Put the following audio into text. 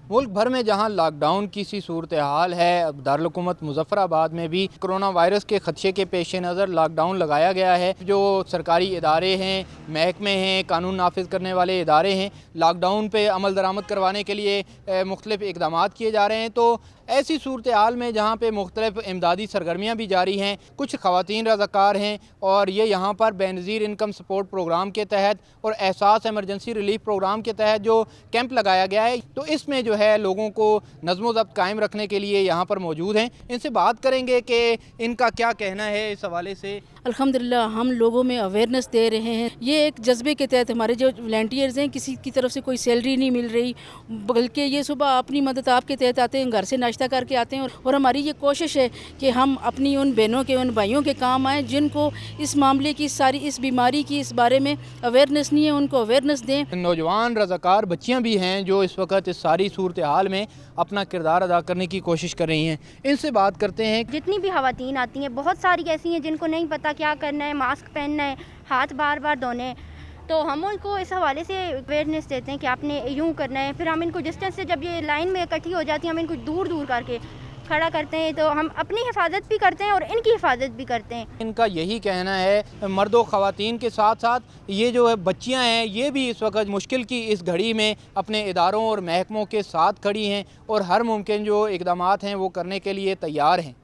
मुल्क भर में जहां लॉकडाउन की सी सूरत हाल है, दारुल-हुकूमत मुज़फ़्फ़राबाद में भी कोरोना वायरस के ख़दशे के पेश नज़र लॉकडाउन लगाया गया है। जो सरकारी इदारे हैं, महकमे हैं, कानून नाफिज करने वाले इदारे हैं, लॉकडाउन पे अमल दरामद करवाने के लिए मुख्तलिफ़ इक़दामात किए जा रहे हैं। तो ऐसी सूरत हाल में जहाँ पे मुख्तलिफ़ इमदादी सरगर्मियाँ भी जारी हैं, कुछ ख़वातीन रज़ाकार हैं और ये यहाँ पर बेनज़ीर इनकम सपोर्ट प्रोग्राम के तहत और एहसास एमरजेंसी रिलीफ प्रोग्राम के तहत जो कैंप लगाया गया है, तो इसमें जो है लोगों को नज़्म व ज़ब्त कायम रखने के लिए यहाँ पर मौजूद हैं। इनसे बात करेंगे कि इनका क्या कहना है इस हवाले से। अल्हम्दुलिल्लाह हम लोगों में अवेयरनेस दे रहे हैं। ये एक जज्बे के तहत हमारे जो वॉलंटियर्स हैं, किसी की तरफ से कोई सैलरी नहीं मिल रही, बल्कि ये सुबह अपनी मदद आपके तहत आते हैं, घर से नाश्ता करके आते हैं और हमारी ये कोशिश है कि हम अपनी उन बहनों के, उन भाइयों के काम आएँ जिनको इस मामले की, सारी इस बीमारी की, इस बारे में अवेयरनेस नहीं है, उनको अवेयरनेस दें। नौजवान रज़ाकार बच्चियाँ भी हैं जो इस वक्त इस सारी सूरत हाल में अपना किरदार अदा करने की कोशिश कर रही हैं। इनसे बात करते हैं। जितनी भी ख़वातीन आती हैं, बहुत सारी ऐसी हैं जिनको नहीं पता क्या करना है, मास्क पहनना है, हाथ बार बार धोने हैं, तो हम उनको इस हवाले से अवेयरनेस देते हैं कि आपने यूँ करना है। फिर हम इनको डिस्टेंस से, जब ये लाइन में इकट्ठी हो जाती हैं, हम इनको दूर दूर करके खड़ा करते हैं, तो हम अपनी हिफाजत भी करते हैं और इनकी हिफाजत भी करते हैं। इनका यही कहना है, मर्द व ख़वातीन के साथ साथ ये जो है बच्चियां हैं, ये भी इस वक्त मुश्किल की इस घड़ी में अपने इदारों और महकमों के साथ खड़ी हैं और हर मुमकिन जो इक़दामात हैं वो करने के लिए तैयार हैं।